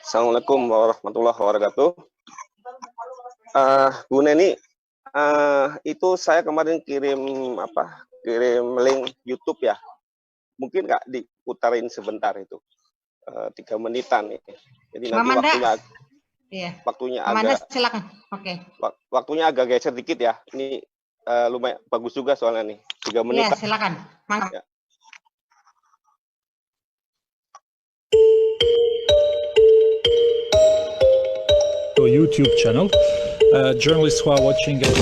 Assalamualaikum warahmatullahi wabarakatuh. Bu Neni, itu saya kemarin kirim link YouTube ya. Mungkin nggak diputarin sebentar itu, 3 menitan nih. Jadi nanti waktunya Amanda, agak silakan. Oke. Waktunya agak geser dikit ya. Ini lumayan bagus juga soalnya nih, 3 menit. Ya, silakan. Ya. YouTube channel. Journalists who are watching it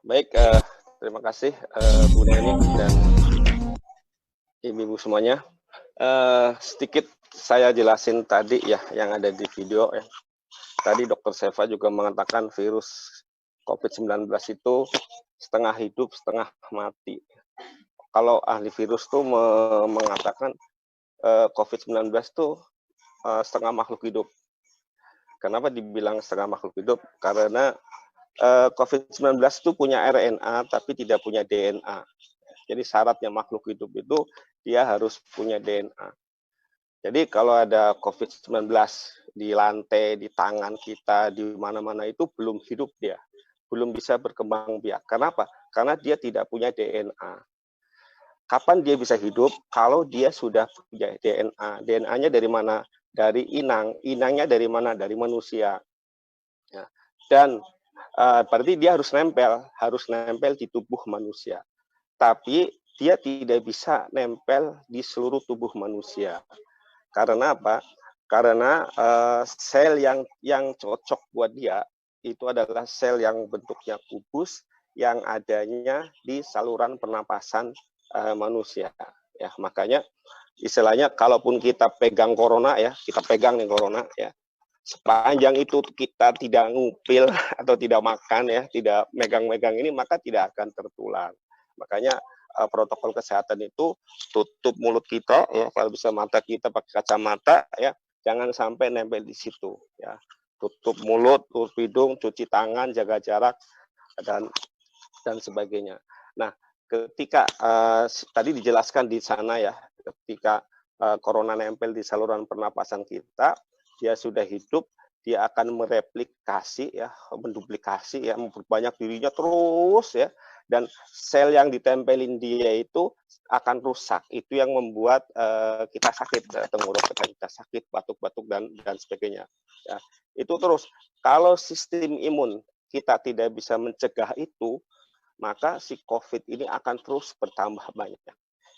Baik, terima kasih Bu Neni dan ibu-ibu semuanya. Sedikit saya jelasin tadi ya yang ada di video ya. Tadi Dr. Seva juga mengatakan virus COVID-19 itu setengah hidup, setengah mati. Kalau ahli virus tuh mengatakan COVID-19 tuh setengah makhluk hidup. Kenapa dibilang setengah makhluk hidup? Karena COVID-19 itu punya RNA tapi tidak punya DNA. Jadi syaratnya makhluk hidup itu dia harus punya DNA. Jadi kalau ada COVID-19 di lantai, di tangan kita, di mana-mana itu belum hidup dia. Belum bisa berkembang biak. Kenapa? Karena dia tidak punya DNA. Kapan dia bisa hidup? Kalau dia sudah punya DNA. DNA-nya dari mana? Dari inang. Inangnya dari mana? Dari manusia. Ya. Dan berarti dia harus nempel di tubuh manusia. Tapi dia tidak bisa nempel di seluruh tubuh manusia. Karena apa? Karena sel yang cocok buat dia itu adalah sel yang bentuknya kubus yang adanya di saluran pernapasan manusia. Ya, makanya istilahnya kalaupun kita pegang corona ya, kita pegang nih corona ya. Sepanjang itu kita tidak ngupil atau tidak makan ya, tidak megang-megang ini, maka tidak akan tertular. Makanya protokol kesehatan itu tutup mulut kita ya, kalau bisa mata kita pakai kacamata ya, jangan sampai nempel di situ ya. Tutup mulut, tutup hidung, cuci tangan, jaga jarak dan sebagainya. Nah, ketika tadi dijelaskan di sana ya, ketika corona nempel di saluran pernapasan kita, dia sudah hidup, dia akan mereplikasi ya, menduplikasi ya, memperbanyak dirinya terus ya, dan sel yang ditempelin dia itu akan rusak. Itu yang membuat kita sakit, tenggorokan kita sakit, batuk-batuk dan sebagainya. Ya, itu terus. Kalau sistem imun kita tidak bisa mencegah itu, maka si COVID ini akan terus bertambah banyak.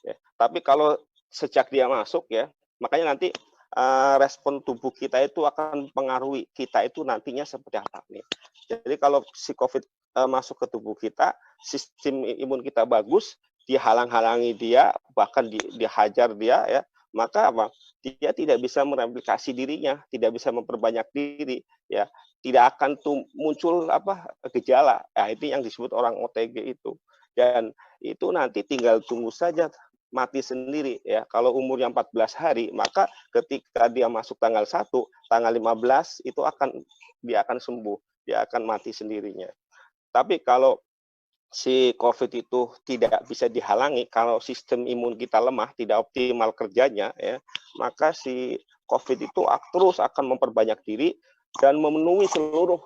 Ya. Tapi kalau sejak dia masuk ya, makanya nanti respon tubuh kita itu akan mempengaruhi kita itu nantinya seperti apa nih. Jadi kalau si COVID masuk ke tubuh kita, sistem imun kita bagus, dihalang-halangi dia, bahkan dihajar dia ya, maka apa? Dia tidak bisa mereplikasi dirinya, tidak bisa memperbanyak diri ya, tidak akan muncul gejala. Nah, itu yang disebut orang OTG itu. Dan itu nanti tinggal tunggu saja mati sendiri ya. Kalau umurnya 14 hari, maka ketika dia masuk tanggal 1, tanggal 15 itu dia akan sembuh, dia akan mati sendirinya. Tapi kalau si COVID itu tidak bisa dihalangi, kalau sistem imun kita lemah, tidak optimal kerjanya ya, maka si COVID itu terus akan memperbanyak diri dan memenuhi seluruh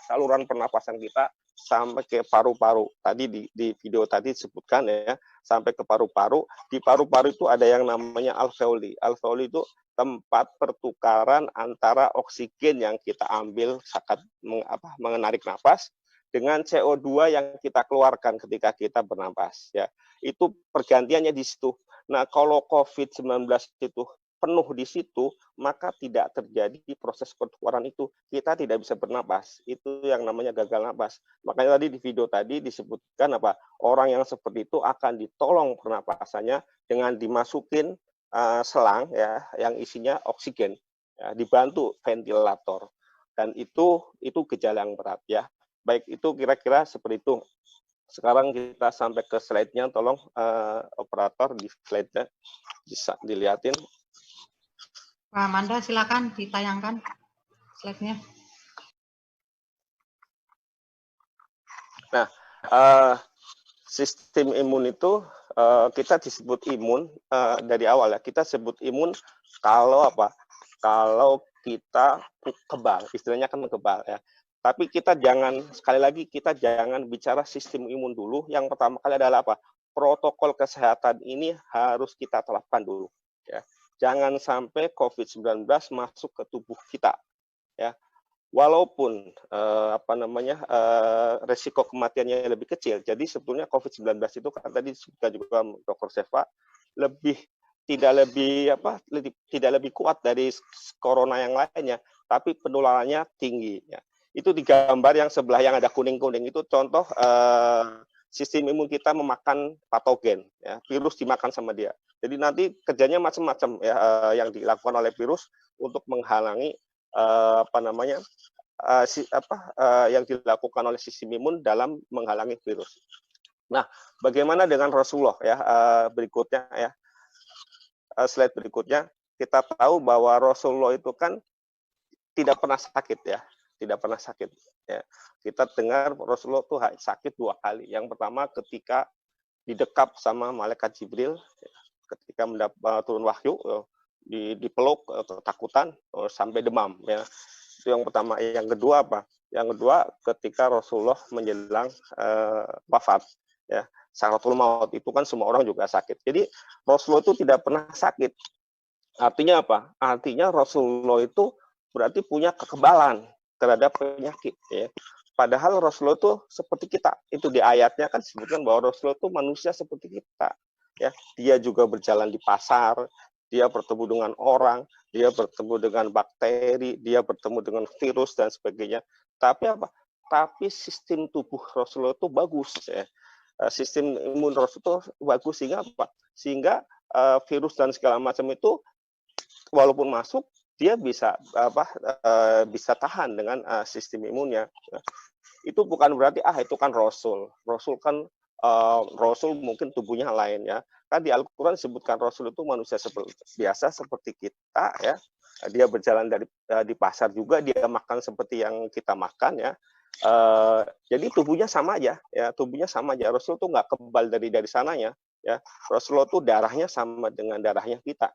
saluran pernapasan kita sampai ke paru-paru. Tadi di video tadi disebutkan ya, sampai ke paru-paru. Di paru-paru itu ada yang namanya alveoli. Alveoli itu tempat pertukaran antara oksigen yang kita ambil saat menarik nafas dengan CO2 yang kita keluarkan ketika kita bernapas ya. Itu pergantiannya di situ. Nah, kalau COVID-19 itu penuh di situ, maka tidak terjadi proses pertukaran itu. Kita tidak bisa bernapas. Itu yang namanya gagal napas. Makanya tadi di video tadi disebutkan orang yang seperti itu akan ditolong pernapasannya dengan dimasukin selang ya yang isinya oksigen, ya, dibantu ventilator. Dan itu gejala yang berat ya. Baik, itu kira-kira seperti itu. Sekarang kita sampai ke slide-nya, tolong operator di slide-nya bisa dilihatin. Pak Amanda, silakan ditayangkan slide-nya. Nah, sistem imun itu kita disebut imun dari awal ya. Kita sebut imun kalau Kalau kita kebal, istilahnya kan kebal ya. Tapi kita sekali lagi kita jangan bicara sistem imun dulu. Yang pertama kali adalah protokol kesehatan ini harus kita terapkan dulu. Ya. Jangan sampai COVID-19 masuk ke tubuh kita. Ya. Walaupun resiko kematiannya lebih kecil. Jadi sebetulnya COVID-19 itu kan tadi disebutkan juga Dr. Seva tidak lebih kuat dari corona yang lainnya, tapi penularannya tinggi. Ya. Itu di gambar yang sebelah yang ada kuning-kuning itu contoh sistem imun kita memakan patogen, ya, virus dimakan sama dia. Jadi nanti kerjanya macam-macam ya yang dilakukan oleh virus untuk menghalangi yang dilakukan oleh sistem imun dalam menghalangi virus. Nah, bagaimana dengan Rasulullah ya berikutnya ya. Slide berikutnya, kita tahu bahwa Rasulullah itu kan tidak pernah sakit ya, tidak pernah sakit. Ya. Kita dengar Rasulullah itu sakit 2 kali. Yang pertama ketika didekap sama malaikat Jibril, ketika turun wahyu, dipeluk ketakutan sampai demam. Ya. Itu yang pertama. Yang kedua Yang kedua ketika Rasulullah menjelang wafat. Ya. Sakaratul maut itu kan semua orang juga sakit. Jadi Rasulullah itu tidak pernah sakit. Artinya apa? Artinya Rasulullah itu berarti punya kekebalan terhadap penyakit. Ya. Padahal Rasulullah itu seperti kita. Itu di ayatnya kan disebutkan bahwa Rasulullah itu manusia seperti kita. Ya. Dia juga berjalan di pasar, dia bertemu dengan orang, dia bertemu dengan bakteri, dia bertemu dengan virus dan sebagainya. Tapi sistem tubuh Rasulullah itu bagus. Ya. Sistem imun Rasulullah itu bagus sehingga virus dan segala macam itu walaupun masuk dia bisa tahan dengan sistem imunnya. Itu bukan berarti itu kan Rasul kan Rasul mungkin tubuhnya lain ya. Kan di Al-Quran disebutkan Rasul itu manusia biasa seperti kita ya. Dia berjalan di pasar juga, dia makan seperti yang kita makan ya. Jadi tubuhnya sama aja ya, tubuhnya sama aja. Rasul tuh nggak kebal dari sananya ya. Rasulullah tuh darahnya sama dengan darahnya kita.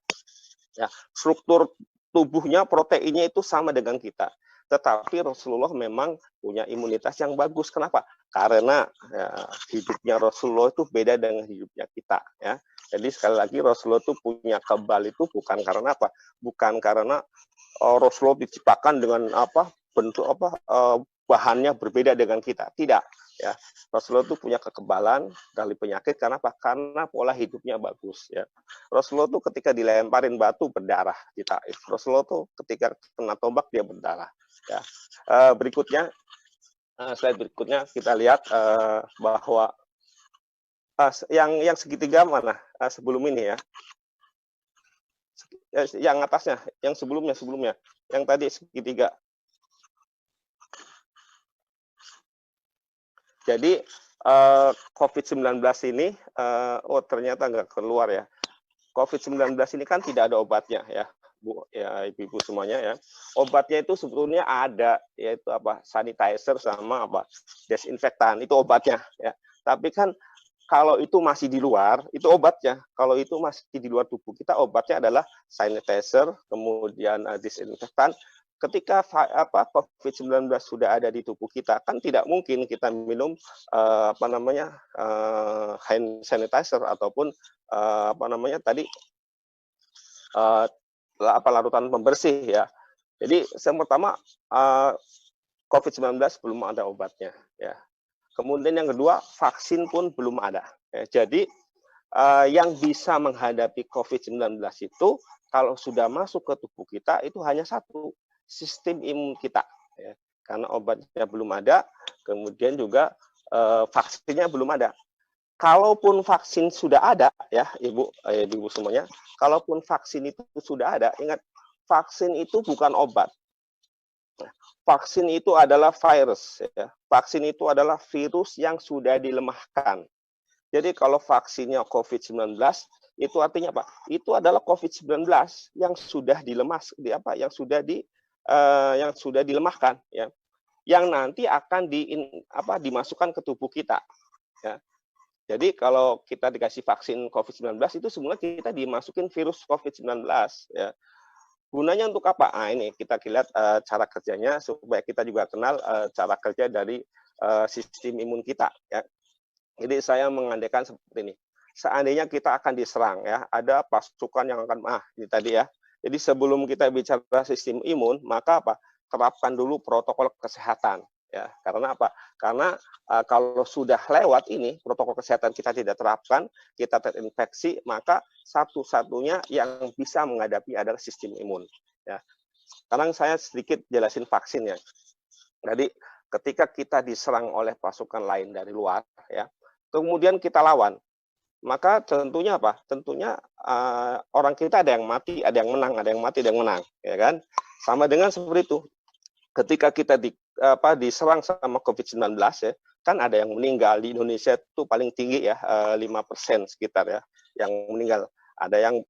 Ya, struktur tubuhnya, proteinnya itu sama dengan kita. Tetapi Rasulullah memang punya imunitas yang bagus. Kenapa? Karena ya, hidupnya Rasulullah itu beda dengan hidupnya kita. Ya. Jadi sekali lagi Rasulullah itu punya kebal itu bukan karena apa? Bukan karena Rasulullah diciptakan dengan bentuk bahannya berbeda dengan kita. Tidak. Ya, Rasulullah itu punya kekebalan dari penyakit karena apa? Karena pola hidupnya bagus. Ya, Rasulullah itu ketika dilemparin batu berdarah di Taif. Rasulullah itu ketika kena tombak dia berdarah. Ya, berikutnya slide berikutnya kita lihat bahwa yang segitiga mana sebelum ini ya. Yang atasnya, yang sebelumnya, yang tadi segitiga. Jadi COVID-19 ini, ternyata nggak keluar ya. COVID-19 ini kan tidak ada obatnya ya, Bu, ya ibu-ibu semuanya ya. Obatnya itu sebetulnya ada, yaitu sanitizer sama desinfektan, itu obatnya ya. Tapi kan kalau itu masih di luar, itu obatnya. Kalau itu masih di luar tubuh kita, obatnya adalah sanitizer, kemudian disinfektan. Ketika COVID-19 sudah ada di tubuh kita, kan tidak mungkin kita minum hand sanitizer ataupun larutan pembersih ya. Jadi yang pertama COVID-19 belum ada obatnya ya. Kemudian yang kedua vaksin pun belum ada. Ya. Jadi yang bisa menghadapi COVID-19 itu kalau sudah masuk ke tubuh kita itu hanya satu, sistem imun kita ya. Karena obatnya belum ada, kemudian juga vaksinnya belum ada. Kalaupun vaksin sudah ada ya ibu semuanya, kalaupun vaksin itu sudah ada, ingat vaksin itu bukan obat. Vaksin itu adalah virus ya. Vaksin itu adalah virus yang sudah dilemahkan. Jadi kalau vaksinnya COVID-19 itu artinya apa? Itu adalah COVID-19 yang sudah yang sudah dilemahkan ya, yang nanti akan dimasukkan ke tubuh kita ya. Jadi kalau kita dikasih vaksin COVID-19 itu sebenarnya kita dimasukin virus COVID-19 ya. Gunanya untuk apa? Ini kita lihat cara kerjanya supaya kita juga kenal cara kerja dari sistem imun kita ya. Jadi saya mengandaikan seperti ini. Seandainya kita akan diserang ya, ada pasukan yang akan ini tadi ya. Jadi sebelum kita bicara sistem imun, maka terapkan dulu protokol kesehatan ya. Karena apa? Karena kalau sudah lewat ini protokol kesehatan kita tidak terapkan, kita terinfeksi, maka satu-satunya yang bisa menghadapi adalah sistem imun ya. Sekarang saya sedikit jelasin vaksin ya. Jadi ketika kita diserang oleh pasukan lain dari luar ya, kemudian kita lawan, maka tentunya Tentunya orang kita ada yang mati, ada yang menang, ada yang mati, ada yang menang, ya kan? Sama dengan seperti itu. Ketika kita diserang sama COVID-19 ya, kan ada yang meninggal di Indonesia itu paling tinggi ya 5% sekitar ya yang meninggal. Ada yang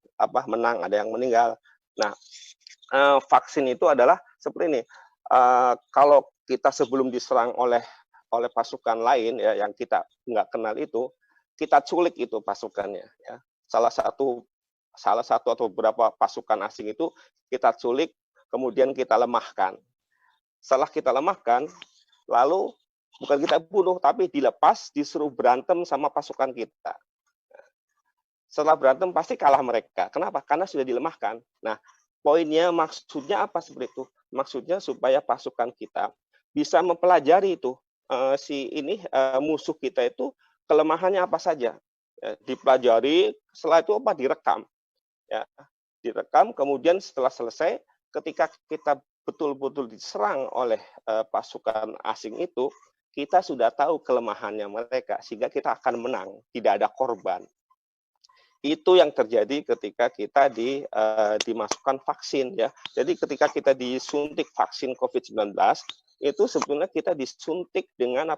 menang, ada yang meninggal. Nah, vaksin itu adalah seperti ini. Kalau kita sebelum diserang oleh pasukan lain ya yang kita nggak kenal itu, kita culik itu pasukannya ya. Salah satu atau beberapa pasukan asing itu kita culik, kemudian kita lemahkan. Setelah kita lemahkan, lalu bukan kita bunuh tapi dilepas, disuruh berantem sama pasukan kita. Setelah berantem pasti kalah mereka. Kenapa? Karena sudah dilemahkan. Nah, poinnya maksudnya apa seperti itu? Maksudnya supaya pasukan kita bisa mempelajari itu musuh kita itu kelemahannya apa saja, ya, dipelajari, setelah itu direkam, ya, direkam, kemudian setelah selesai, ketika kita betul-betul diserang oleh pasukan asing itu, kita sudah tahu kelemahannya mereka, sehingga kita akan menang, tidak ada korban. Itu yang terjadi ketika kita dimasukkan vaksin ya. Jadi ketika kita disuntik vaksin COVID-19, itu sebenarnya kita disuntik dengan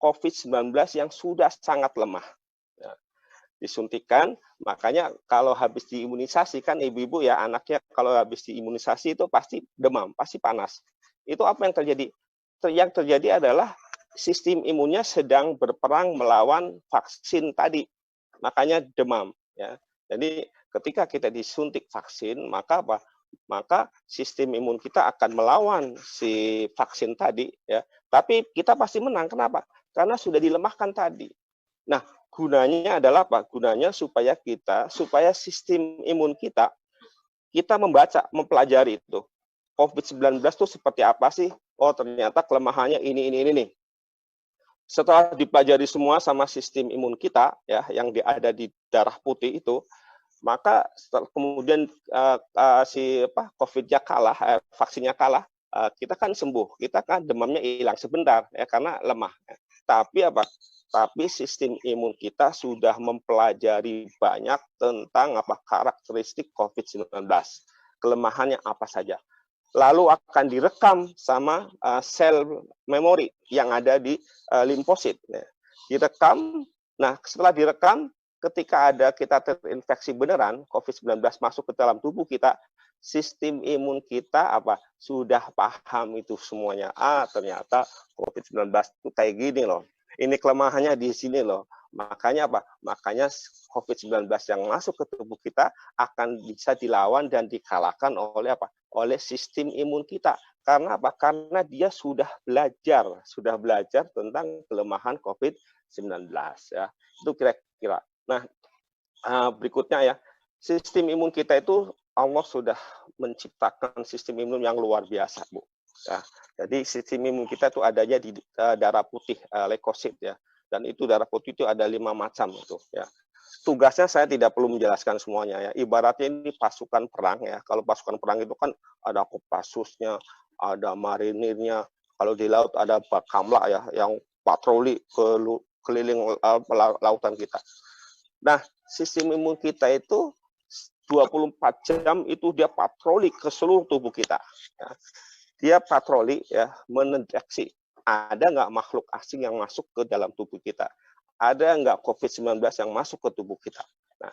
COVID-19 yang sudah sangat lemah. Ya, disuntikan, makanya kalau habis diimunisasi kan ibu-ibu ya anaknya kalau habis diimunisasi itu pasti demam, pasti panas. Itu apa yang terjadi? Yang terjadi adalah sistem imunnya sedang berperang melawan vaksin tadi, makanya demam. Ya. Jadi ketika kita disuntik vaksin, maka apa? Maka sistem imun kita akan melawan si vaksin tadi, ya. Tapi kita pasti menang. Kenapa? Karena sudah dilemahkan tadi. Nah, gunanya adalah apa? Gunanya supaya sistem imun kita membaca, mempelajari itu. COVID-19 itu seperti apa sih? Oh, ternyata kelemahannya ini nih. Setelah dipelajari semua sama sistem imun kita, ya, yang ada di darah putih itu, maka kemudian COVID-nya kalah, vaksinnya kalah, kita kan sembuh, kita kan demamnya hilang sebentar, ya, karena lemah. Tapi apa? Tapi sistem imun kita sudah mempelajari banyak tentang karakteristik COVID-19, kelemahannya apa saja. Lalu akan direkam sama sel memori yang ada di limfosit. Direkam, nah setelah direkam, ketika kita terinfeksi beneran, COVID-19 masuk ke dalam tubuh kita, sistem imun kita sudah paham itu semuanya. Ternyata COVID-19 itu kayak gini loh. Ini kelemahannya di sini loh. Makanya Makanya COVID-19 yang masuk ke tubuh kita akan bisa dilawan dan dikalahkan oleh sistem imun kita. Karena Karena dia sudah belajar tentang kelemahan COVID-19 ya. Itu kira-kira. Nah, berikutnya ya, sistem imun kita itu Allah sudah menciptakan sistem imun yang luar biasa, Bu. Ya, jadi sistem imun kita itu adanya di darah putih, leukosit ya. Dan itu darah putih itu ada 5 macam itu ya. Tugasnya saya tidak perlu menjelaskan semuanya ya. Ibaratnya ini pasukan perang ya. Kalau pasukan perang itu kan ada Kopassusnya, ada marinirnya. Kalau di laut ada Bakamla ya, yang patroli keliling lautan kita. Nah, sistem imun kita itu 24 jam itu dia patroli ke seluruh tubuh kita. Ya. Dia patroli ya, mendeteksi ada nggak makhluk asing yang masuk ke dalam tubuh kita. Ada nggak COVID-19 yang masuk ke tubuh kita. Nah,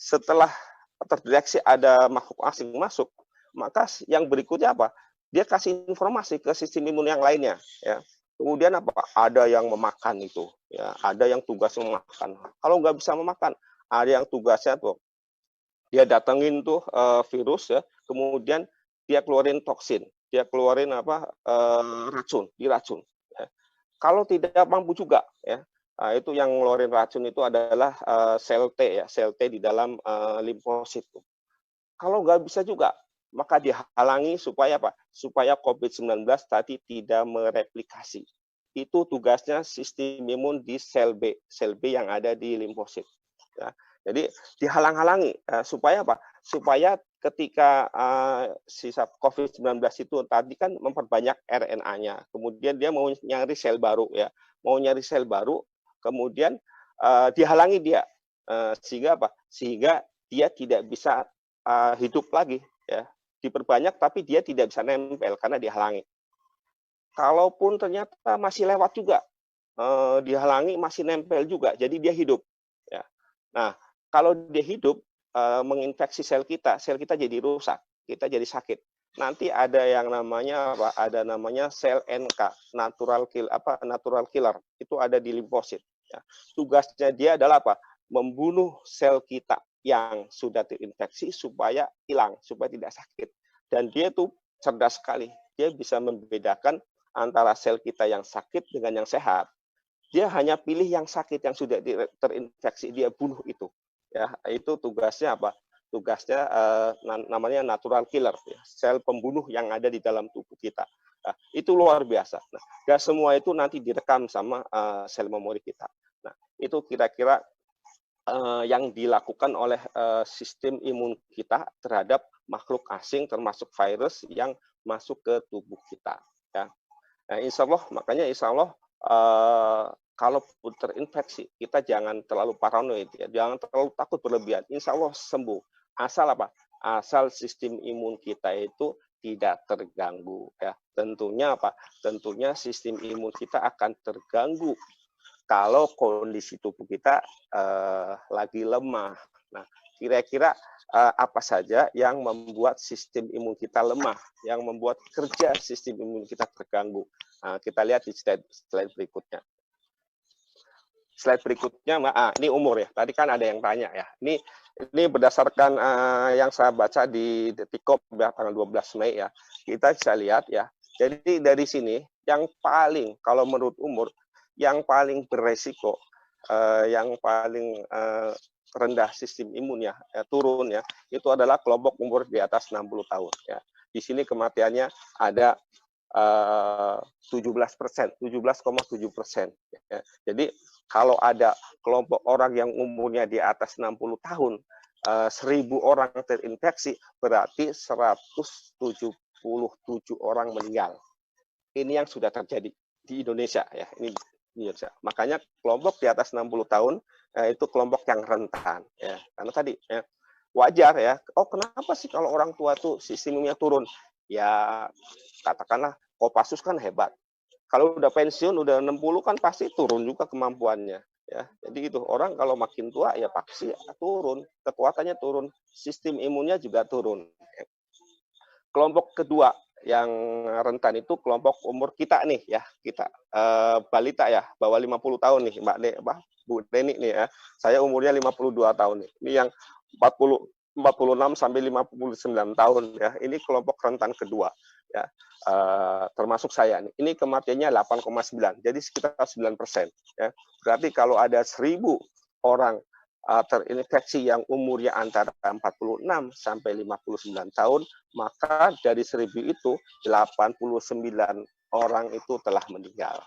setelah terdeteksi ada makhluk asing masuk, maka yang berikutnya apa? Dia kasih informasi ke sistem imun yang lainnya. Ya. Kemudian ada yang memakan itu, ya, ada yang tugasnya memakan. Kalau nggak bisa memakan, ada yang tugasnya tuh dia datengin tuh virus ya, kemudian dia keluarin toksin, dia keluarin diracun. Ya. Kalau tidak mampu juga, ya, itu yang ngeluarin racun itu adalah sel T ya, sel T di dalam limfosit. Kalau nggak bisa juga, maka dihalangi supaya supaya COVID-19 tadi tidak mereplikasi. Itu tugasnya sistem imun di sel B yang ada di limfosit. Ya. Jadi dihalang-halangi supaya supaya ketika sisa COVID-19 itu tadi kan memperbanyak RNA-nya, kemudian dia mau nyari sel baru ya, kemudian dihalangi dia sehingga dia tidak bisa hidup lagi ya, diperbanyak tapi dia tidak bisa nempel karena dihalangi. Kalaupun ternyata masih lewat juga, dihalangi masih nempel juga, jadi dia hidup. Ya. Nah, kalau dia hidup menginfeksi sel kita jadi rusak, kita jadi sakit. Nanti ada yang namanya ada namanya sel NK, natural killer, itu ada di limfosit. Ya. Tugasnya dia adalah membunuh sel kita yang sudah terinfeksi supaya hilang, supaya tidak sakit. Dan dia tuh cerdas sekali. Dia bisa membedakan antara sel kita yang sakit dengan yang sehat. Dia hanya pilih yang sakit, yang sudah terinfeksi, dia bunuh itu. Ya, itu tugasnya Tugasnya namanya natural killer, ya, sel pembunuh yang ada di dalam tubuh kita. Nah, itu luar biasa. Nah, dan semua itu nanti direkam sama sel memori kita. Nah, itu kira-kira yang dilakukan oleh sistem imun kita terhadap makhluk asing termasuk virus yang masuk ke tubuh kita. Ya. Nah, insya Allah kalaupun terinfeksi kita jangan terlalu paranoid ya, jangan terlalu takut berlebihan. Insya Allah sembuh. Asal Asal sistem imun kita itu tidak terganggu ya. Tentunya Tentunya sistem imun kita akan terganggu kalau kondisi tubuh kita lagi lemah. Nah, kira-kira apa saja yang membuat sistem imun kita lemah, yang membuat kerja sistem imun kita terganggu. Nah, kita lihat di slide berikutnya. Slide berikutnya, ini umur ya. Tadi kan ada yang tanya ya. Ini berdasarkan yang saya baca di Detikop ya, tanggal 12 Mei ya. Kita bisa lihat ya. Jadi dari sini yang paling, kalau menurut umur, yang paling beresiko, yang paling rendah sistem imunnya turun ya, itu adalah kelompok umur di atas 60 tahun ya. Di sini kematiannya ada 17%, 17,7%. Ya. Jadi kalau ada kelompok orang yang umurnya di atas 60 tahun, 1.000 orang terinfeksi, berarti 177 orang meninggal. Ini yang sudah terjadi di Indonesia ya. Ini Indonesia. Makanya kelompok di atas 60 tahun itu kelompok yang rentan ya. Karena tadi ya, wajar ya. Oh, kenapa sih kalau orang tua tuh sistemnya turun? Ya katakanlah Kopassus kan hebat. Kalau udah pensiun udah 60 kan pasti turun juga kemampuannya ya. Jadi itu orang kalau makin tua ya pasti turun, kekuatannya turun, sistem imunnya juga turun. Kelompok kedua yang rentan itu kelompok umur kita nih ya, kita balita ya, bawah 50 tahun nih Bu Deni nih ya. Saya umurnya 52 tahun nih. Ini yang 46 sampai 59 tahun ya. Ini kelompok rentan kedua ya. Termasuk saya nih. Ini kematiannya 8,9. Jadi sekitar 9% ya. Berarti kalau ada 1.000 orang terinfeksi yang umurnya antara 46 sampai 59 tahun, maka dari 1.000 itu 89 orang itu telah meninggal.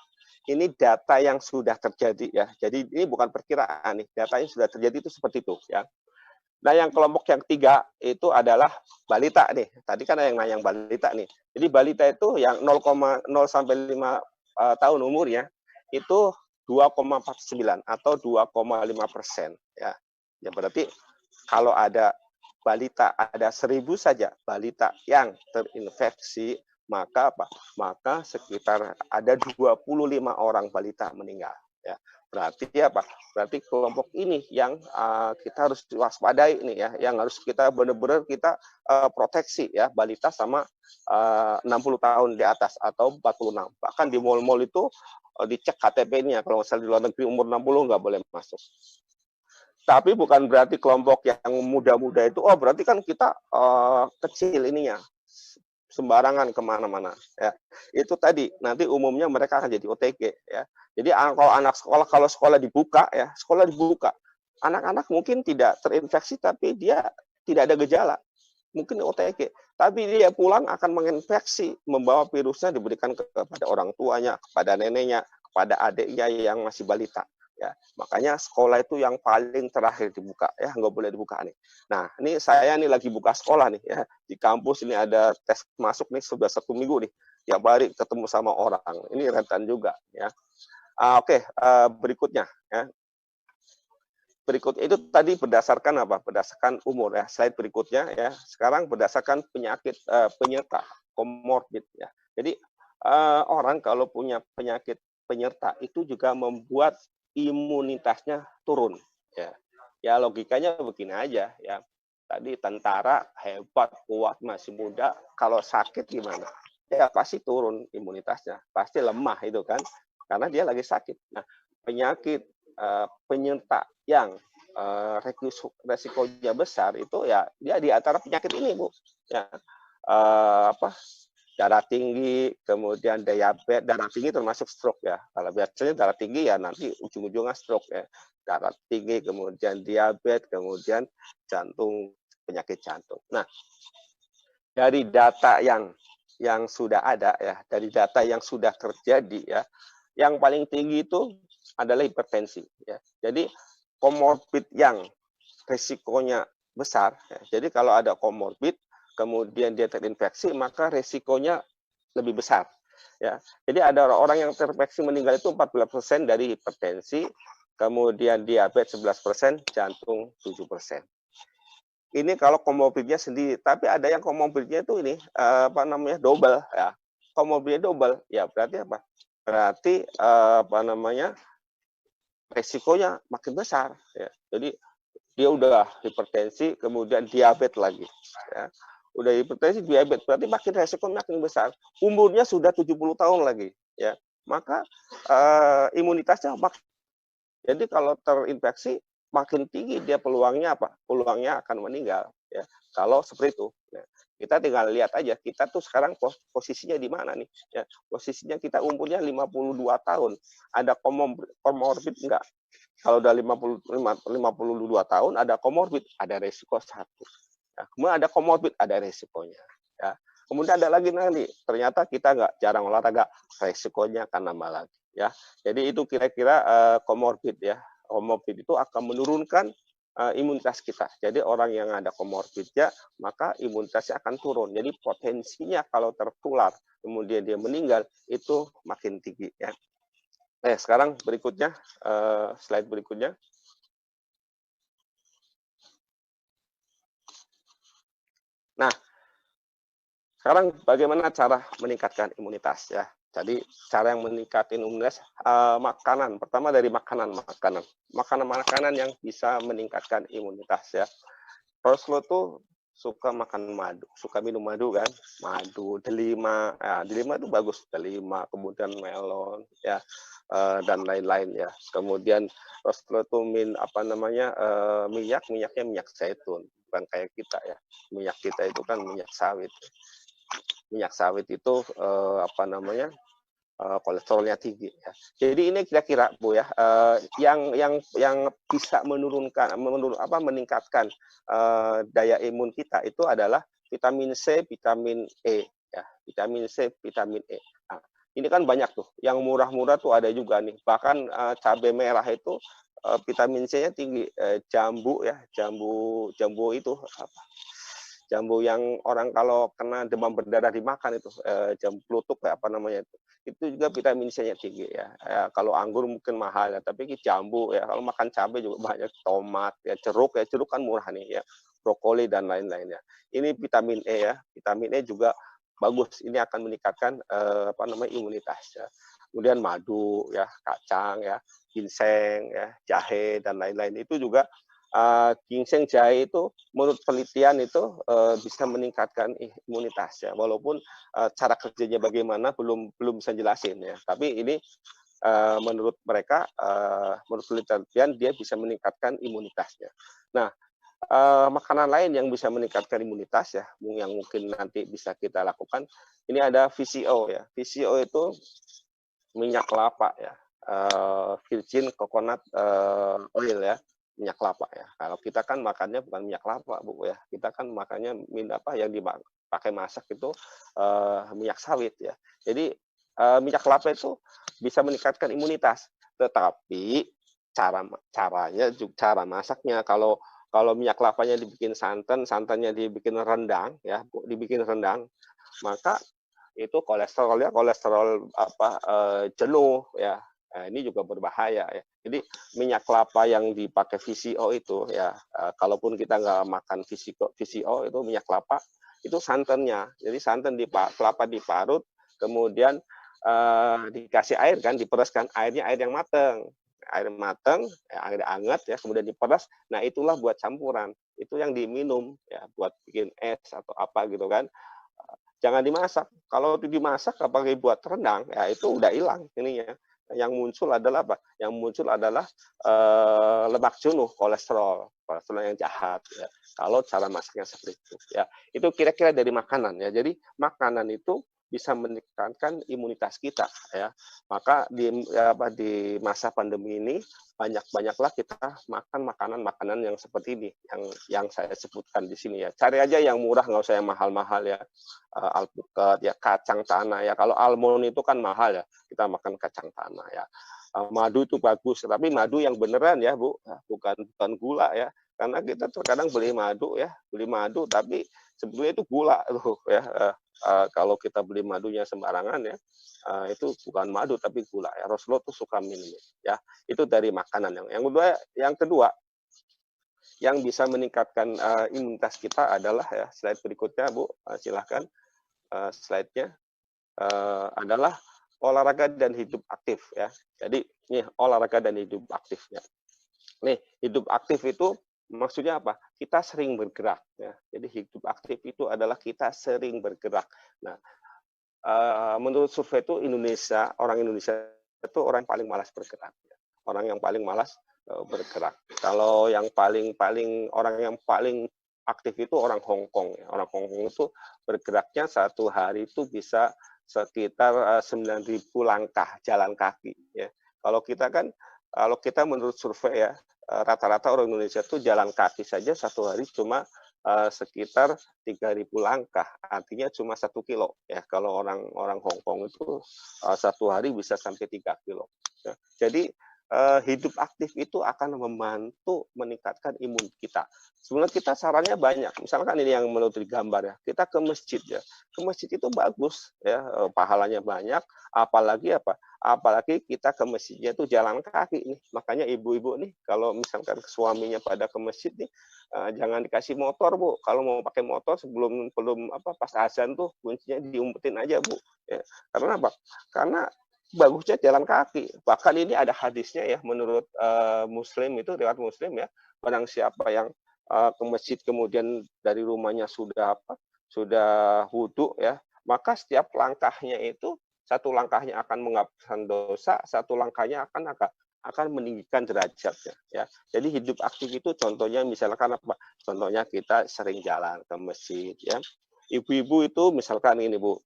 Ini data yang sudah terjadi ya. Jadi ini bukan perkiraan nih, data yang sudah terjadi itu seperti itu ya. Nah, yang kelompok yang tiga itu adalah balita nih. Tadi kan ada yang nanya yang balita nih. Jadi balita itu yang 0,0 sampai 5 tahun umurnya itu 2,49 atau 2,5% ya. Ya berarti kalau ada balita, ada 1.000 saja balita yang terinfeksi, maka apa? Maka sekitar ada 25 orang balita meninggal ya. Berarti apa? Berarti kelompok ini yang kita harus waspadai ini ya, yang harus kita benar-benar kita proteksi ya, balita sama 60 tahun di atas atau 46. Bahkan di mal-mal itu dicek KTP-nya, kalau misalnya di luar negeri umur 60 nggak boleh masuk. Tapi bukan berarti kelompok yang muda-muda itu, oh berarti kan kita kecil ininya, sembarangan kemana-mana. Ya. Itu tadi, nanti umumnya mereka akan jadi OTG. Ya. Jadi kalau anak sekolah, kalau sekolah dibuka, ya sekolah dibuka, anak-anak mungkin tidak terinfeksi, tapi dia tidak ada gejala. Mungkin OTG, tapi dia pulang akan menginfeksi, membawa virusnya diberikan kepada orang tuanya, kepada neneknya, kepada adiknya yang masih balita. Ya, makanya sekolah itu yang paling terakhir dibuka, ya nggak boleh dibuka nih. Nah, ini saya nih lagi buka sekolah nih, ya di kampus ini ada tes masuk nih sudah 1 minggu nih, tiap hari ketemu sama orang, ini rentan juga, ya. Oke, berikutnya, ya. Berikut itu tadi berdasarkan apa? Berdasarkan umur ya. Slide berikutnya ya. Sekarang berdasarkan penyakit penyerta, komorbid ya. Jadi orang kalau punya penyakit penyerta itu juga membuat imunitasnya turun ya. Ya logikanya begini aja ya. Tadi tentara hebat, kuat, masih muda, kalau sakit gimana? Ya pasti turun imunitasnya, pasti lemah itu kan. Karena dia lagi sakit. Nah, penyakit penyerta yang resikonya besar itu ya dia di antara penyakit ini Bu ya, darah tinggi, kemudian diabetes. Darah tinggi termasuk stroke ya, kalau biasanya darah tinggi ya nanti ujung-ujungnya stroke ya, darah tinggi, kemudian diabetes, kemudian jantung, penyakit jantung. Nah, dari data yang sudah ada ya, dari data yang sudah terjadi ya, yang paling tinggi itu adalah hipertensi ya. Jadi komorbid yang resikonya besar ya. Jadi kalau ada komorbid kemudian dia terinfeksi maka resikonya lebih besar ya. Jadi ada orang yang terinfeksi meninggal itu 14% dari hipertensi, kemudian diabetes 11%, jantung 7%. Ini kalau komorbidnya sendiri, tapi ada yang komorbidnya itu ini double ya. Komorbidnya double ya berarti apa? Berarti resikonya makin besar ya. Jadi dia udah hipertensi, kemudian diabetes lagi ya. Udah hipertensi, diabetes, berarti makin resiko makin besar. Umurnya sudah 70 tahun lagi ya. Maka imunitasnya makin, jadi kalau terinfeksi makin tinggi dia peluangnya apa? Peluangnya akan meninggal ya. Kalau seperti itu. Ya. Kita tinggal lihat aja kita tuh sekarang posisinya di mana nih ya. Posisinya kita umurnya 52 tahun. Ada komorbid enggak? Kalau udah 52 tahun ada komorbid, ada resiko satu. Ya, kemudian ada komorbid, ada resikonya. Ya. Kemudian ada lagi nanti, ternyata kita nggak jarang olahraga, resikonya akan nambah lagi. Ya. Jadi itu kira-kira komorbid ya. Komorbid itu akan menurunkan imunitas kita. Jadi orang yang ada komorbidnya, maka imunitasnya akan turun. Jadi potensinya kalau tertular, kemudian dia meninggal, itu makin tinggi. Ya. Sekarang berikutnya, slide berikutnya. Nah, sekarang bagaimana cara meningkatkan imunitas ya? Jadi cara yang meningkatkan imunitas makanan. Pertama dari makanan. Makanan yang bisa meningkatkan imunitas ya. Rasulullah tuh suka makan madu, suka minum madu kan, madu, delima, ya, delima itu bagus, delima, kemudian melon, ya, dan lain-lain ya. Kemudian Rasulullah tuh minyaknya minyak zaitun, bukan kayak kita ya. Minyak kita itu kan minyak sawit. Minyak sawit itu kolesterolnya tinggi ya. Jadi ini kira-kira Bu ya yang bisa meningkatkan daya imun kita itu adalah vitamin C, vitamin E ya. Vitamin C, vitamin E. Nah, ini kan banyak tuh. Yang murah-murah tuh ada juga nih. Bahkan cabai merah itu vitamin C-nya tinggi. Jambu ya, jambu itu apa? Jambu yang orang kalau kena demam berdarah dimakan itu jambu plutuk ya, apa namanya itu juga vitamin C-nya tinggi ya. Kalau anggur mungkin mahal ya, tapi jambu ya, kalau makan cabai juga banyak, tomat ya, jeruk kan murah nih ya, brokoli dan lain-lain ya. Ini vitamin E ya, vitamin E juga bagus, ini akan meningkatkan imunitas ya. Kemudian madu ya, kacang ya, ginseng ya, jahe dan lain-lain itu juga ginseng jahe itu menurut penelitian itu bisa meningkatkan imunitas ya, walaupun cara kerjanya bagaimana belum bisa jelasin ya, tapi ini menurut mereka menurut penelitian dia bisa meningkatkan imunitasnya. Nah, makanan lain yang bisa meningkatkan imunitas ya, yang mungkin nanti bisa kita lakukan, ini ada VCO ya. VCO itu minyak kelapa ya, virgin coconut oil ya, minyak kelapa ya. Kalau kita kan makannya bukan minyak kelapa Bu ya, kita kan makannya yang dipakai masak itu minyak sawit ya. Jadi minyak kelapa itu bisa meningkatkan imunitas, tetapi cara masaknya, kalau minyak kelapanya dibikin santannya dibikin rendang ya, dibikin rendang, maka itu kolesterol jenuh ya. Nah, ini juga berbahaya ya. Jadi minyak kelapa yang dipakai VCO itu ya, kalaupun kita nggak makan VCO itu minyak kelapa itu santannya. Jadi santan kelapa diparut, kemudian dikasih air kan, diperaskan airnya, air yang matang, ya, air hangat ya, kemudian diperas. Nah itulah buat campuran, itu yang diminum ya, buat bikin es atau apa gitu kan. Jangan dimasak. Kalau itu dimasak apalagi buat rendang, ya itu udah hilang ininya. Yang muncul adalah apa? Yang muncul adalah lemak jenuh, kolesterol yang jahat. Ya. Kalau cara masaknya seperti itu, ya itu kira-kira dari makanan ya. Jadi makanan itu bisa meningkatkan imunitas kita ya. Maka di masa pandemi ini banyaklah kita makan makanan yang seperti ini yang saya sebutkan di sini ya. Cari aja yang murah, nggak usah yang mahal-mahal ya. Alpukat ya, kacang tanah ya. Kalau almond itu kan mahal ya, kita makan kacang tanah ya. Madu itu bagus, tapi madu yang beneran ya Bu, bukan gula ya. Karena kita terkadang beli madu tapi sebetulnya itu gula tuh ya. Kalau kita beli madunya sembarangan ya, itu bukan madu tapi gula ya. Rasulullah tuh suka minum ya. Itu dari makanan. Yang kedua yang bisa meningkatkan imunitas kita adalah ya, slide berikutnya Bu, silahkan slide-nya adalah olahraga dan hidup aktif ya. Jadi nih olahraga dan hidup aktif ya. Nih, hidup aktif itu maksudnya apa? Kita sering bergerak ya. Jadi hidup aktif itu adalah kita sering bergerak. Nah, menurut survei itu orang Indonesia itu orang yang paling malas bergerak. Orang yang paling malas bergerak. Kalau yang orang yang paling aktif itu orang Hong Kong. Orang Hong Kong itu bergeraknya satu hari itu bisa sekitar 9.000 langkah jalan kaki. Ya. Kalau kita menurut survei ya, rata-rata orang Indonesia itu jalan kaki saja satu hari cuma sekitar 3.000 langkah, artinya cuma 1 kilo ya. Kalau orang Hong Kong itu satu hari bisa sampai 3 kilo. Ya. Jadi hidup aktif itu akan membantu meningkatkan imun kita. Sebenarnya kita sarannya banyak. Misalkan ini yang menurut di gambar ya, kita ke masjid ya. Ke masjid itu bagus ya, pahalanya banyak. Apalagi kita ke masjidnya itu jalan kaki nih. Makanya ibu-ibu nih kalau misalkan suaminya pada ke masjid nih, jangan dikasih motor Bu. Kalau mau pakai motor sebelum pas azan tuh kuncinya diumpetin aja Bu. Ya. Karena apa? Karena bagusnya jalan kaki. Bahkan ini ada hadisnya ya menurut Muslim itu riwayat Muslim ya. Barang siapa yang ke masjid kemudian dari rumahnya sudah wudhu ya, maka setiap langkahnya itu satu langkahnya akan menghapuskan dosa, satu langkahnya akan meninggikan derajatnya ya. Jadi hidup aktif itu contohnya misalkan apa? Contohnya kita sering jalan ke masjid ya. Ibu-ibu itu misalkan ini Bu,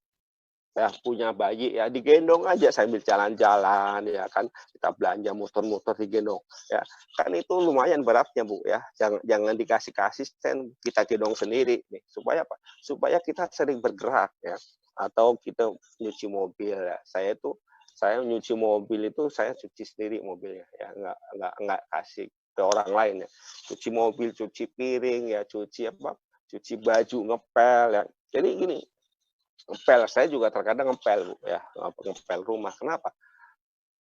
ya punya bayi ya digendong aja sambil jalan-jalan ya kan, kita belanja muter-muter digendong ya kan, itu lumayan beratnya Bu ya. Jangan dikasih asisten, kita gendong sendiri nih, supaya apa? Supaya kita sering bergerak ya. Atau kita nyuci mobil ya, saya nyuci mobil itu saya cuci sendiri mobilnya ya, nggak kasih ke orang lain ya. Cuci mobil, cuci piring ya, cuci baju, ngepel ya. Jadi gini, ngepel, saya juga terkadang ngepel Bu ya, ngepel rumah. Kenapa?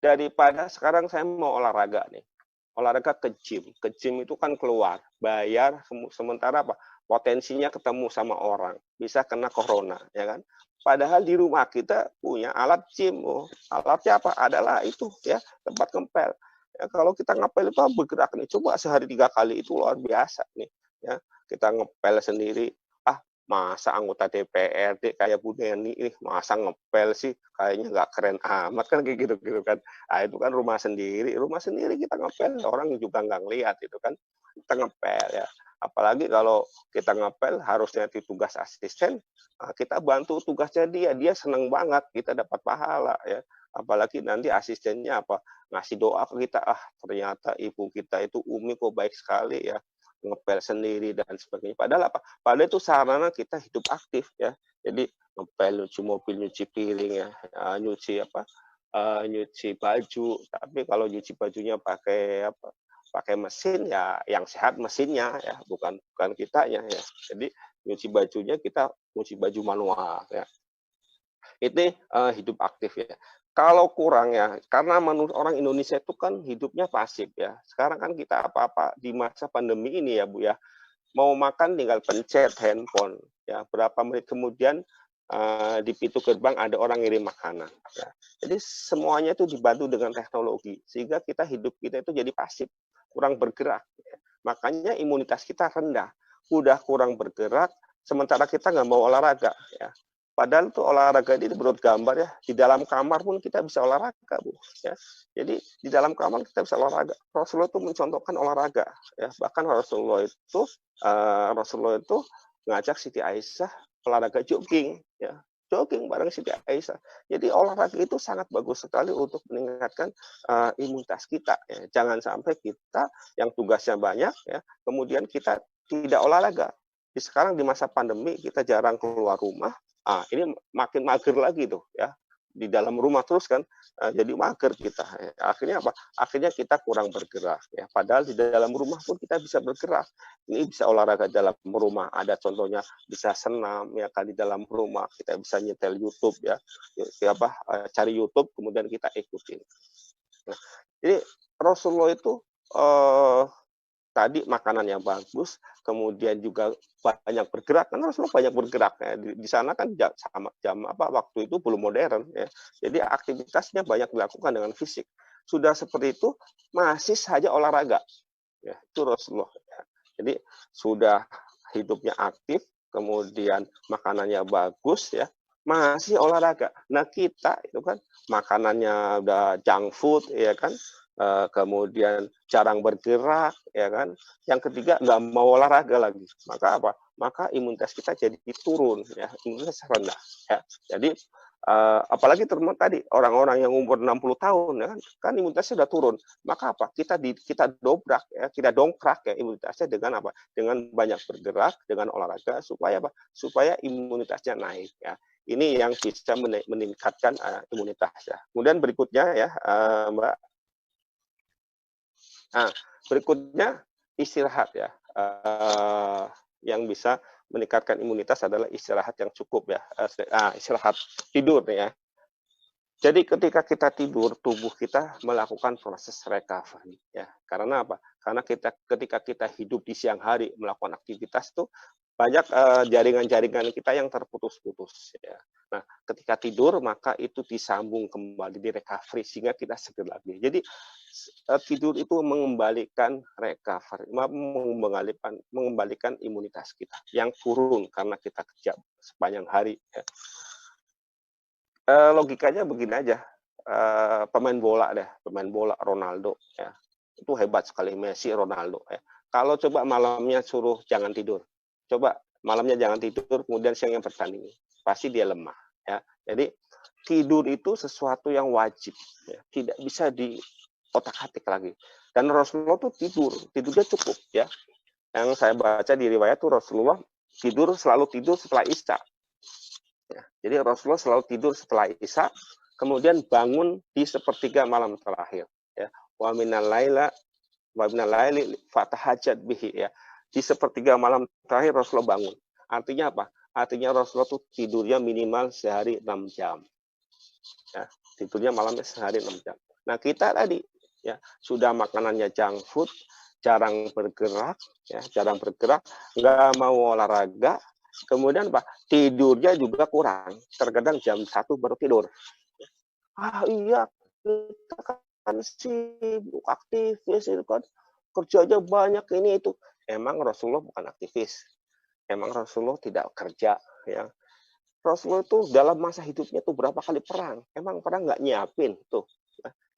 Daripada sekarang saya mau olahraga nih, olahraga ke gym itu kan keluar bayar, sementara apa? Potensinya ketemu sama orang, bisa kena corona ya kan. Padahal di rumah kita punya alat gym. Alatnya apa? Adalah itu ya, tempat ngepel ya. Kalau kita ngepel itu bergerak nih, coba sehari 3 kali itu luar biasa nih ya. Kita ngepel sendiri. Masa anggota DPRD kayak Bu Neni ini masa ngepel sih, kayaknya nggak keren amat kan, kayak gitu kan. Nah, itu kan rumah sendiri kita ngepel, orang juga nggak ngelihat itu kan, kita ngepel ya. Apalagi kalau kita ngepel harusnya di tugas asisten, kita bantu tugasnya dia seneng banget, kita dapat pahala ya. Apalagi nanti asistennya ngasih doa ke kita, ternyata ibu kita itu Umi kok baik sekali ya, ngepel sendiri dan sebagainya. Padahal apa? Padahal itu sarana kita hidup aktif ya. Jadi ngepel, nyuci mobil, nyuci piring ya, nyuci baju. Tapi kalau nyuci bajunya pakai mesin ya, yang sehat mesinnya ya, bukan kitanya ya. Jadi nyuci bajunya kita nyuci baju manual ya. Itu hidup aktif ya. Kalau kurang ya, karena menurut orang Indonesia itu kan hidupnya pasif ya. Sekarang kan kita apa-apa di masa pandemi ini ya Bu ya, mau makan tinggal pencet handphone ya. Berapa menit kemudian di pintu gerbang ada orang ngirim makanan ya. Jadi semuanya itu dibantu dengan teknologi, sehingga hidup kita itu jadi pasif, kurang bergerak ya. Makanya imunitas kita rendah, udah kurang bergerak, sementara kita nggak mau olahraga ya. Padahal tuh olahraga ini menurut gambar ya, di dalam kamar pun kita bisa olahraga Bu ya. Jadi di dalam kamar kita bisa olahraga. Rasulullah itu mencontohkan olahraga ya. Bahkan Rasulullah itu ngajak Siti Aisyah olahraga jogging ya. Jogging bareng Siti Aisyah. Jadi olahraga itu sangat bagus sekali untuk meningkatkan imunitas kita ya. Jangan sampai kita yang tugasnya banyak ya, kemudian kita tidak olahraga. Sekarang di masa pandemi kita jarang keluar rumah. Ini makin mager lagi tuh ya, di dalam rumah terus kan, jadi mager kita. Akhirnya apa? Akhirnya kita kurang bergerak ya. Padahal di dalam rumah pun kita bisa bergerak. Ini bisa olahraga dalam rumah. Ada contohnya bisa senam ya kan di dalam rumah. Kita bisa nyetel YouTube ya. Cari YouTube kemudian kita ikutin. Nah, jadi Rasulullah itu tadi makanannya bagus, kemudian juga banyak bergerak, kan Rasulullah banyak bergerak ya. Di sana kan sama jam apa waktu itu belum modern ya. Jadi aktivitasnya banyak dilakukan dengan fisik. Sudah seperti itu masih saja olahraga ya, itu Rasulullah ya. Jadi sudah hidupnya aktif, kemudian makanannya bagus ya, masih olahraga. Nah kita itu kan makanannya udah junk food ya kan, kemudian jarang bergerak ya kan, yang ketiga nggak mau olahraga lagi, maka apa, maka imunitas kita jadi turun ya, imunitas rendah ya. Jadi apalagi tadi orang-orang yang umur 60 tahun ya kan imunitasnya sudah turun, maka apa, kita dobrak ya, kita dongkrak ya imunitasnya dengan apa, dengan banyak bergerak, dengan olahraga, supaya apa, supaya imunitasnya naik ya. Ini yang bisa meningkatkan imunitas ya. Kemudian berikutnya ya Mbak, nah berikutnya istirahat ya, yang bisa meningkatkan imunitas adalah istirahat yang cukup ya, istirahat tidur ya. Jadi ketika kita tidur, tubuh kita melakukan proses recovery ya. Karena apa? Karena ketika kita hidup di siang hari melakukan aktivitas tuh banyak jaringan-jaringan kita yang terputus-putus ya. Nah, ketika tidur maka itu disambung kembali, di recovery sehingga kita seger lagi. Jadi tidur itu mengembalikan recovery, mengembalikan imunitas kita yang turun karena kita kerja sepanjang hari ya. Logikanya begini aja, pemain bola Ronaldo ya, itu hebat sekali, Messi, Ronaldo ya. Kalau coba malamnya suruh jangan tidur, coba malamnya jangan tidur, kemudian siangnya bertanding, pasti dia lemah ya. Jadi tidur itu sesuatu yang wajib ya, tidak bisa diotak-atik lagi. Dan Rasulullah tuh tidurnya cukup ya. Yang saya baca di riwayat tuh Rasulullah selalu tidur setelah Isya. Ya, jadi Rasulullah selalu tidur setelah Isya, kemudian bangun di sepertiga malam terakhir. Ya, wa minal laili fatahajjat bihi ya. Di sepertiga malam terakhir Rasulullah bangun. Artinya apa? Artinya Rasulullah tuh tidurnya minimal sehari 6 jam. Ya, tidurnya malamnya sehari 6 jam. Nah kita tadi ya sudah makanannya junk food, jarang bergerak, nggak mau olahraga. Kemudian Pak, tidurnya juga kurang. Terkadang jam 1 baru tidur. Iya, kita kan sibuk, aktivis itu kan, kerjanya banyak ini itu. Emang Rasulullah bukan aktivis. Emang Rasulullah tidak kerja ya. Rasulullah itu dalam masa hidupnya tuh berapa kali perang. Emang perang nggak nyiapin tuh.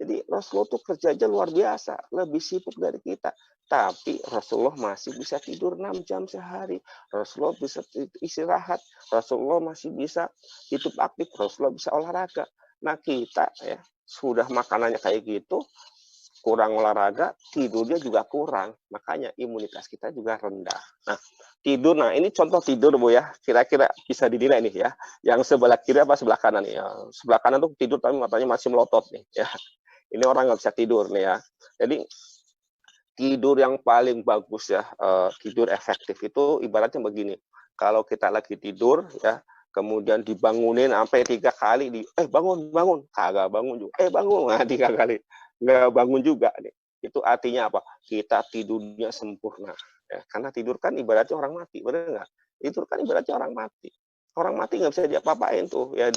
Jadi Rasulullah tuh kerjanya luar biasa, lebih sibuk dari kita. Tapi Rasulullah masih bisa tidur 6 jam sehari. Rasulullah bisa istirahat. Rasulullah masih bisa hidup aktif. Rasulullah bisa olahraga. Nah kita ya sudah makanannya kayak gitu, kurang olahraga, tidurnya juga kurang. Makanya imunitas kita juga rendah. Nah tidur, nah ini contoh tidur Bu ya. Kira-kira bisa dinilai nih ya. Yang sebelah kiri apa sebelah kanan nih ya. Sebelah kanan tuh tidur tapi matanya masih melotot nih ya. Ini orang nggak bisa tidur nih ya. Jadi tidur yang paling bagus ya, tidur efektif itu ibaratnya begini. Kalau kita lagi tidur ya, kemudian dibangunin sampai 3 kali, bangun, kagak bangun juga, bangun, nah 3 kali, nggak bangun juga nih. Itu artinya apa? Kita tidurnya sempurna. Ya, karena tidur kan ibaratnya orang mati, benar nggak? Tidur kan ibaratnya orang mati. Orang mati nggak bisa diapa-apain tuh, ya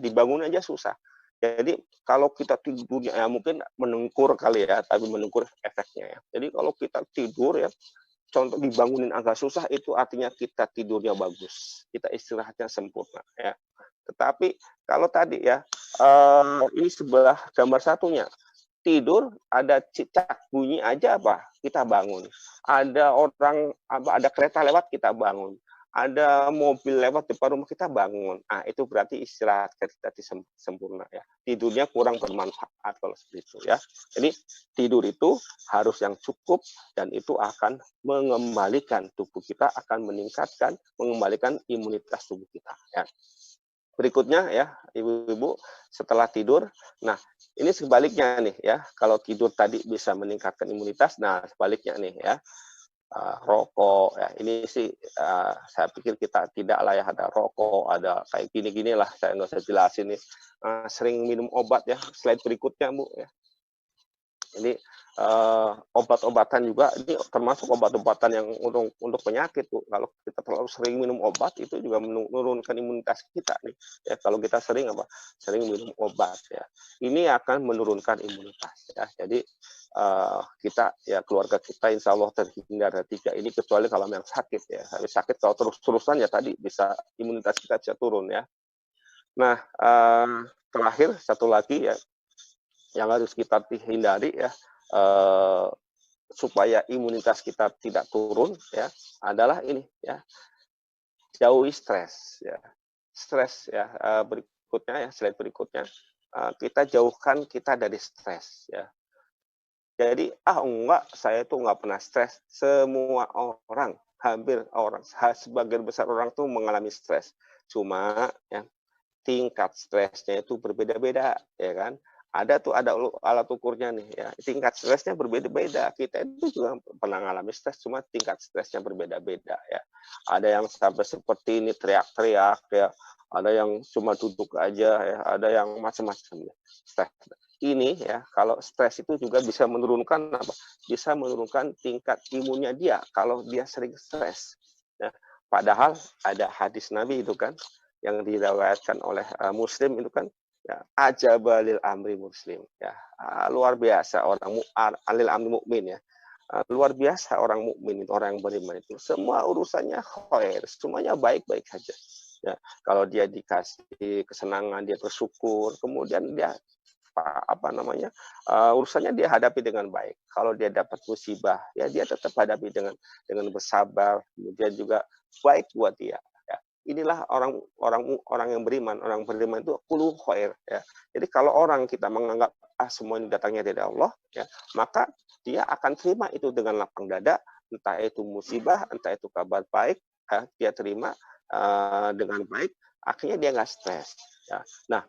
dibangun aja susah. Jadi kalau kita tidurnya ya mungkin menengkur kali ya, tapi menengkur efeknya ya. Jadi kalau kita tidur ya, contoh dibangunin agak susah, itu artinya kita tidurnya bagus, kita istirahatnya sempurna ya. Tetapi kalau tadi ya, ini sebelah gambar satunya, tidur ada cicak bunyi aja apa kita bangun, ada orang ada kereta lewat kita bangun, ada mobil lewat depan rumah kita bangun. Ah itu berarti istirahat kita sempurna ya. Tidurnya kurang bermanfaat kalau seperti itu ya. Jadi tidur itu harus yang cukup, dan itu akan mengembalikan tubuh kita, akan meningkatkan, mengembalikan imunitas tubuh kita ya. Berikutnya ya ibu-ibu, setelah tidur, nah ini sebaliknya nih ya, kalau tidur tadi bisa meningkatkan imunitas, nah sebaliknya nih ya, rokok ya, ini sih saya pikir kita tidak lah ya, ada rokok, ada kayak gini-gini lah, saya nggak usah jelasin nih, sering minum obat ya, slide berikutnya Bu ya. Ini obat-obatan juga, ini termasuk obat-obatan yang untuk penyakit, Bu. Kalau kita terlalu sering minum obat itu juga menurunkan imunitas kita nih. Ya, kalau kita sering minum obat ya. Ini akan menurunkan imunitas ya. Jadi kita ya keluarga kita insya Allah terhindar dari 3 ini, kecuali kalau yang sakit ya. Habis sakit kalau terus-terusan ya tadi bisa imunitas kita bisa turun ya. Nah, terakhir satu lagi ya yang harus kita hindari ya, supaya imunitas kita tidak turun ya, adalah ini ya, jauhi stres ya. Stres ya, berikutnya ya, slide berikutnya, kita jauhkan kita dari stres ya. Jadi enggak, saya itu enggak pernah stres. Semua orang, hampir orang, sebagian besar orang tuh mengalami stres. Cuma ya tingkat stresnya itu berbeda-beda ya kan. Ada alat ukurnya nih ya. Tingkat stresnya berbeda-beda. Kita itu juga pernah mengalami stres, cuma tingkat stresnya berbeda-beda ya. Ada yang sampai seperti ini teriak-teriak ya. Ada yang cuma duduk aja ya. Ada yang macam-macam ya. Stres. Ini ya, kalau stres itu juga bisa menurunkan apa? Bisa menurunkan tingkat imunnya dia kalau dia sering stres. Ya. Padahal ada hadis Nabi itu kan yang diriwayatkan oleh Muslim itu kan ya, ajabalil amri Muslim ya, luar biasa orang alil amri mukmin ya, luar biasa orang mukmin itu, orang yang beriman itu semua urusannya khair, semuanya baik-baik saja ya. Kalau dia dikasih kesenangan dia bersyukur, kemudian dia urusannya dia hadapi dengan baik. Kalau dia dapat musibah ya dia tetap hadapi dengan bersabar, kemudian juga baik buat dia. Inilah orang yang beriman. Orang beriman itu kullu khair ya. Jadi kalau orang kita menganggap semua ini datangnya dari Allah ya, maka dia akan terima itu dengan lapang dada, entah itu musibah, entah itu kabar baik, dia terima dengan baik, akhirnya dia nggak stres ya. Nah,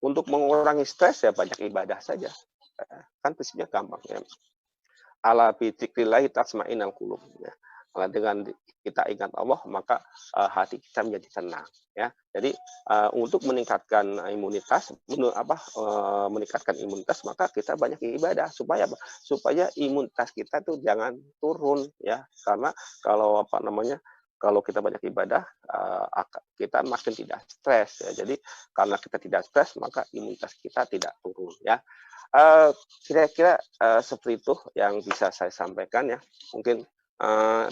untuk mengurangi stres ya banyak ibadah saja. Kan prinsipnya gampang ya. Ala bi dzikrillah tatma'innul qulub ya. Dengan kita ingat Allah maka hati kita menjadi tenang ya. Jadi untuk meningkatkan imunitas, meningkatkan imunitas maka kita banyak ibadah supaya imunitas kita tuh jangan turun ya. Karena kalau kalau kita banyak ibadah, kita makin tidak stres ya. Jadi karena kita tidak stres maka imunitas kita tidak turun ya. Kira-kira seperti itu yang bisa saya sampaikan ya. Mungkin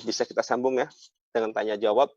bisa kita sambung ya dengan tanya jawab.